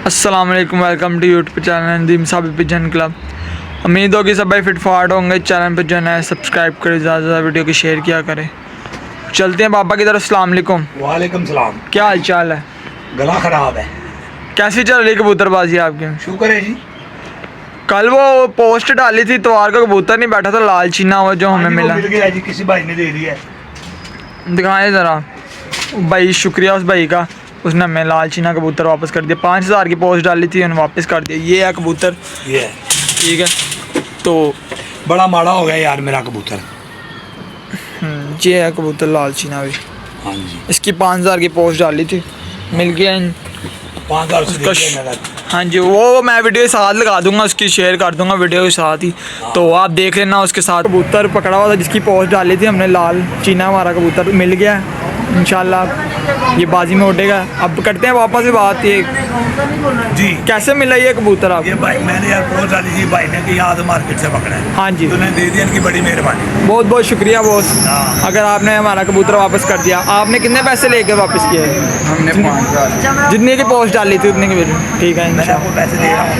अस्सलाम वालेकुम, welcome to YouTube channel Nadeem Sabir pigeon club. उम्मीद होगी सब भाई फिट फाट होंगे। चैनल पर जो है सब्सक्राइब करें, ज़्यादा से ज़्यादा वीडियो की शेयर किया करें। चलते हैं पापा की तरफ। अस्सलाम वालेकुम। वालेकुम सलाम। क्या हाल चाल है? गला खराब है। कैसी चल रही कबूतरबाजी आपकी? शुक्र है जी। कल वो पोस्ट डाली थी, इतवार को कबूतर नहीं बैठा था, लाल चीना हुआ जो हमें मिला। मिल गया जी, किसी भाई ने दे दिया है। दिखाएं ज़रा भाई, शुक्रिया उस भाई का, उसने हमें लाल चीना कबूतर वापस कर दिया। 5000 की पोस्ट डाली थी, उन्होंने वापस कर दिया। ये है कबूतर, ये है। ठीक है। तो बड़ा माड़ा हो गया यार मेरा कबूतर। ये है कबूतर लाल चीना भी। हाँ जी, इसकी 5000 की पोस्ट डाली थी, मिल गया 5000 से उसका। दे दिया मेरा। हाँ जी, वो मैं वीडियो के साथ लगा दूंगा, उसकी शेयर कर दूंगा वीडियो के साथ ही, तो आप देख लेना उसके साथ। कबूतर पकड़ा हुआ था जिसकी पोस्ट डाली थी हमने, लाल चीना हमारा कबूतर मिल गया इंशाल्लाह, ये बाजी में उड़ेगा। अब करते हैं वापस से बात। ये जी, कैसे मिला ये कबूतर आप? ये भाई मैंने यार पोस्ट डाली थी, भाई ने कि यहाँ से मार्केट से पकड़ा है। हाँ जी, तूने दे दिया, इनकी बड़ी मेहरबानी। बहुत बहुत शुक्रिया बॉस। हाँ। अगर आपने हमारा कबूतर वापस कर दिया। आपने कितने पैसे लेके वापस किए? हमने 5000 जितने की पोस्ट डाली थी उतने की। ठीक है, मैंने आपको पैसे दे रहा हूँ।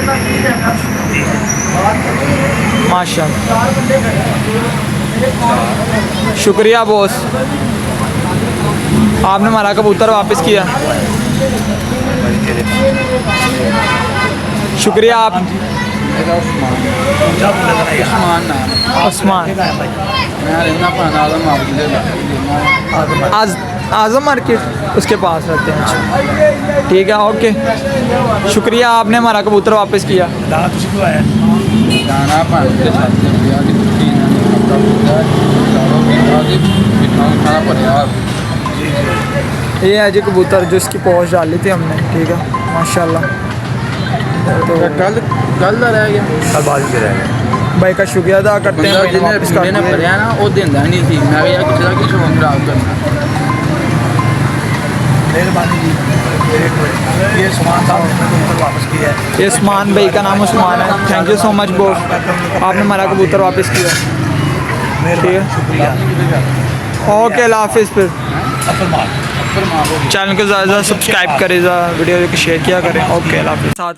जी। माशाल्लाह, शुक्रिया बॉस, आपने हमारा कबूतर वापस किया। शुक्रिया आप। उस्मान आज़म मार्केट उसके पास रहते हैं। अच्छा, ठीक है, ओके, शुक्रिया, आपने हमारा कबूतर वापस किया। दाना तुझे क्यों आया? ये है जी कबूतर जो इसकी पोस्ट डाली थी हमने, ठीक है, माशाल्लाह। तो कल कल दा रह गया, कल बाजी से रह गया। भाई का शुक्रिया अदा करते हैं। भाई ने वापस कर जिन्हें दिया। भरिया ना वो देंदा नहीं थी। मैं यार किसी का किसी को खराब करना। मेहरबानी जी। ये सामान था, कबूतर वापस किया है। ये उस्मान भाई का नाम उस्मान है। Thank you so much boss, आपने हमारा कबूतर वापस किया। मेहरबानी, शुक्रिया। ओके, अल्लाह हाफिज़। फिर असल माल। चैनल को ज़्यादा सब्सक्राइब करें, वीडियो को शेयर किया करें। ओके, अल्लाह हाफिज़। साथ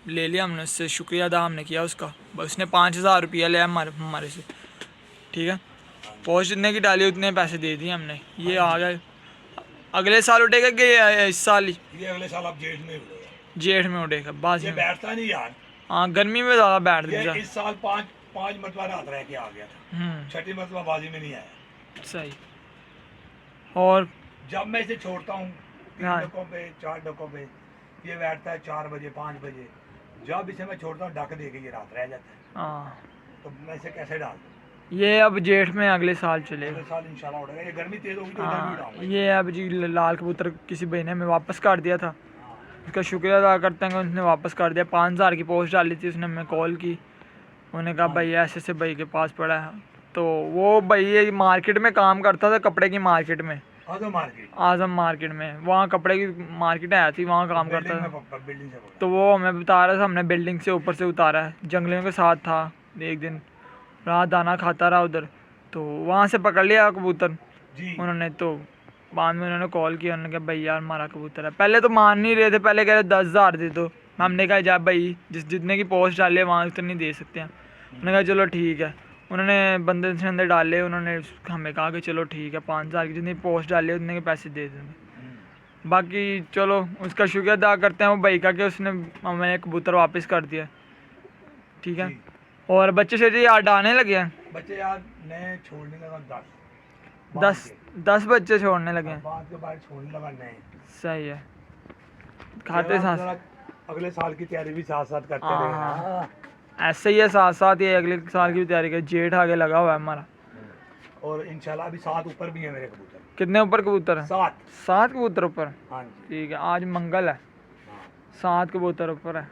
ले लिया हमने उससे, शुक्रिया अदा हमने किया उसका। बस उसने 5000 रुपया लिया हमारे से, ठीक है। पोस्ट जितने की डाली उतने पैसे दे दिए हमने। ये आ गए। अगले साल उठेगा कि इस साल ही? ये अगले साल आप जेठ में उड़ेगा। जेठ में उठेगा, बाजी ये में। बैठता नहीं यार। हाँ, गर्मी में ज़्यादा बैठ ये देता। इस साल पाँच मरतबा रात रह के आ गया था। छठी मरतबा बाजी में नहीं आया। सही। और जब मैं इसे छोड़ता हूँ 3 हाँ। डकों पे 4 डकों पे, ये बैठता है 4 बजे 5 बजे। जब इसे मैं छोड़ता हूँ डक दे के ये रात रह जाता है। हाँ, तो मैं इसे कैसे डाल दूँ? ये अब जेठ में अगले साल चलेगा। अगले साल इंशाल्लाह उड़ेगा। ये गर्मी तेज होगी तो इधर भी हाँ, उड़ाऊंगा। ये अब जी लाल कबूतर किसी भाई ने हमें वापस कर दिया था, उसका शुक्रिया अदा करते हैं कि उसने वापस कर दिया। 5000 की पोस्ट डाली थी, उसने हमें कॉल की, उन्होंने कहा भाई ऐसे ऐसे भाई के पास पड़ा है। तो वो भाई ये मार्केट में काम करता था, कपड़े की मार्केट में, आजम मार्केट। आज़म मार्केट में। वहाँ कपड़े की मार्केट आया थी, वहाँ काम करता था। बिल्डिंग से पकड़ा। तो वो हमें बता रहा था, हमने बिल्डिंग से ऊपर से उतारा है, जंगलियों के साथ था। एक दिन रात दाना खाता रहा उधर, तो वहाँ से पकड़ लिया कबूतर जी। उन्होंने। तो बाद में उन्होंने कॉल किया, उन्होंने कहा भाई यार हमारा कबूतर है। पहले तो मान नहीं रहे थे, पहले कह रहे 10,000 दे दो। हमने कहा जा भाई, जितने की पोस्ट डाले वहाँ उतनी दे सकते हैं। उन्होंने कहा चलो ठीक है। उन्होंने बंदे से अंदर डाले, उन्होंने हमें कहा कि चलो ठीक है, 5000 की जितनी पोस्ट डाली उतने के पैसे दे देंगे। बाकी चलो उसका शुक्रिया अदा करते हैं वो भाई का कि उसने हमें कबूतर वापस कर दिया, ठीक है। जी। और बच्चे से यार आने लगे हैं। बच्चे यार नए छोड़ने लगा 10 बच्चे छोड़ने लगे हैं। बाद के बाद छोड़ने लगा नए। सही है, खाते जरा- साथ जरा अगले साल की तैयारी भी साथ साथ करते हाँ, रहे। हाँ। ऐसे ही है, साथ साथ ये अगले साल की भी तैयारी कर। जेठ आगे लगा हुआ है हमारा। और इंशाल्लाह अभी 7 ऊपर भी है मेरे कबूतर। कितने ऊपर कबूतर है? 7। 7 कबूतर ऊपर। हाँ जी। ठीक है, आज मंगल है, 7 कबूतर ऊपर है।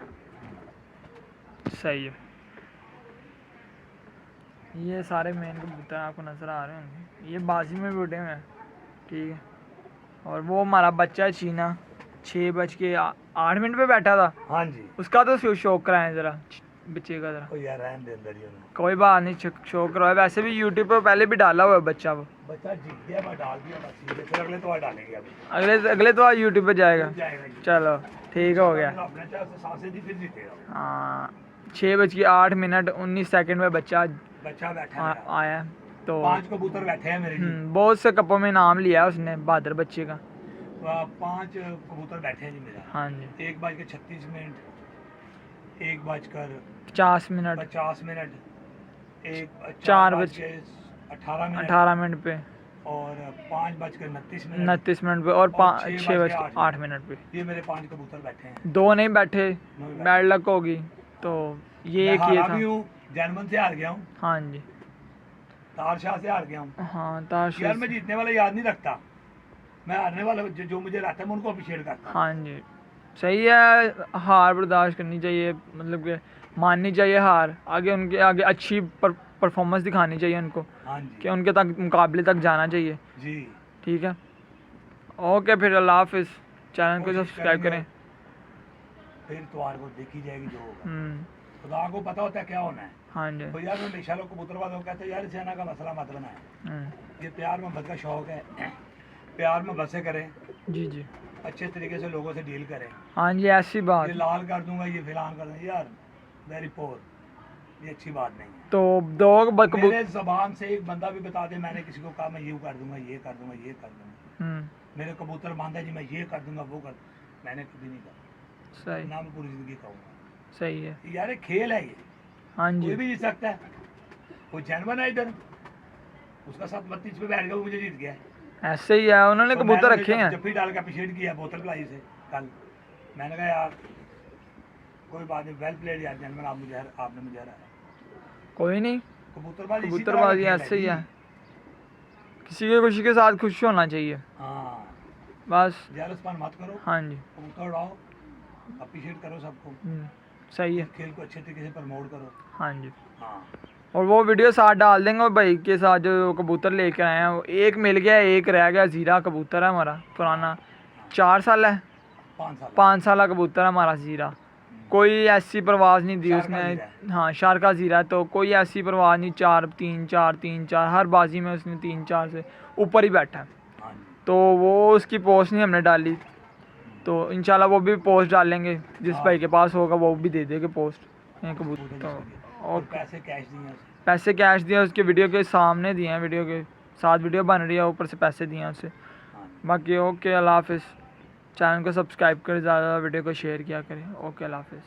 सही है। ये सारे मेन कबूतर आपको नज़र आ रहे होंगे, ये बाजी में भी उड़े हुए हैं, ठीक है। और वो हमारा बच्चा है चीना, 6:08 पे बैठा था। हाँ जी। उसका तो शौक कराएं ज़रा। बच्चे का जरा? ओ यार रहने दे अंदर ही उन्हें। कोई बात नहीं, शो करो। वैसे भी यूट्यूब पर पहले भी डाला हुआ है बच्चा वो। बच्चा जीत गया, मैं डाल दिया बस, सीधे फिर अगले तो डालेंगे अभी। अगले तो यूट्यूब पे जाएगा। जाएगा जी। चलो ठीक हो गया। अपने चाहे उससे सांसें दी फिर जीतेगा। हाँ 6:08:19 में बच्चा बच्चा बैठा है मेरा। आया तो 5 कबूतर बैठे हैं मेरे जी। बहुत से कपों में नाम लिया है उसने बहादुर बच्चे का। 5 कबूतर बैठे हैं जी मेरा। हाँ जी 1:36, 1:50 50 मिनट 50, 4:18 18 मिनट पे और 5:29 29 मिनट पे और और 6:08 पे। ये मेरे 5 कबूतर बैठे हैं। 2 नहीं बैठे, बैड लक होगी तो ये मैं एक ये हारा था। भी हूँ, जैनमन से हार गया हूँ, हाँ जी तारशाह से हार गया हूँ। हाँ ताश। यार मैं जीतने वाला याद नहीं रखता, मैं हारने वाला जो मुझे रहता है मैं उनको अप्रिशिएट करता हूँ। हाँ जी सही है, हार बर्दाश्त करनी चाहिए, मतलब कि माननी चाहिए हार, आगे उनके आगे अच्छी परफॉर्मेंस दिखानी चाहिए उनको, हाँ जी कि उनके तक मुकाबले तक जाना चाहिए। जी। ठीक है ओके फिर अल्लाह हाफिज़। चैनल को कोशिश सब्सक्राइब करेंगे। करें। फिर त्योहार को देखी जाएगी जो होगा। हम्म, खुदा को पता होता है क्या होना है। हाँ जी तो यार मैं हमेशा लोग कबूतरबाज लोग कहते हैं यार सेना का मसला मत बनाए, हम्म, ये प्यार मोहब्बत का शौक है, प्यार मोहब्बत से करें, जी जी अच्छे तरीके से लोगों से डील करें। हाँ जी ऐसी बात। ये लाल कर दूंगा, ये फिलान कर दूंगा, यार वेरी पोर, ये अच्छी बात नहीं है। तो दो मेरे जबान से एक बंदा भी बता दे मैंने किसी को कहा मैं ये कर दूंगा, ये कर दूंगा, ये कर दूंगा, मेरे कबूतर बांधा जी मैं ये कर दूंगा, वो कर, मैंने कभी नहीं कहा, सही ना मैं पूरी जिंदगी कहूँगा। सही है। यार एक खेल है ये, हाँ कोई जी भी जीत सकता है। कोई जानवर है इधर, उसका साथ 32 पे बैठ गया, वो मुझे जीत गया। ऐसे ही है, उन्होंने तो कबूतर मैंने रखे हैं। जब भी डाल के अप्रिशिएट किया बोतल पिलाई से कल, मैंने कहा यार कोई बात नहीं, वेल प्लेड यार जानवर, आपने मुझे हराया। कोई नहीं, कबूतरबाजी कबूतरबाजी ऐसे ही है, किसी की खुशी के साथ खुश होना चाहिए हाँ, बस। जेलसपन मत करो, हाँ जी कबूतर उड़ाओ, अप्रिशिएट करो सबको, सही है। खेल को अच्छे तरीके से प्रमोट करो। हाँ जी हाँ और वो वीडियो साथ डाल देंगे, और भाई के साथ जो कबूतर लेकर आए हैं, वो एक मिल गया, एक रह गया, ज़ीरा कबूतर है हमारा पुराना, 4 साल है, 5 साल 5 साल कबूतर है हमारा ज़ीरा। कोई ऐसी परवाज़ नहीं दी शारका उसने। ज़ीरा हाँ शारका ज़ीरा, तो कोई ऐसी परवाज़ नहीं, 4 3 4 3 4 हर बाजी में उसने 3 4 से ऊपर ही बैठा है। हाँ जी। तो वो उसकी पोस्ट नहीं हमने डाली, तो इंशाल्लाह वो भी पोस्ट डालेंगे, जिस भाई के पास होगा वो भी दे देगा पोस्ट कबूतर। तो और पैसे कैश दिए उसे। पैसे कैश दिए उसके, वीडियो के सामने दिए हैं, वीडियो के साथ वीडियो बन रही है, ऊपर से पैसे दिए हैं उसे। हाँ जी। बाकी ओके अल्लाह हाफिज़। चैनल को सब्सक्राइब करें, ज़्यादा वीडियो को शेयर किया करें। ओके अल्लाह हाफिज़।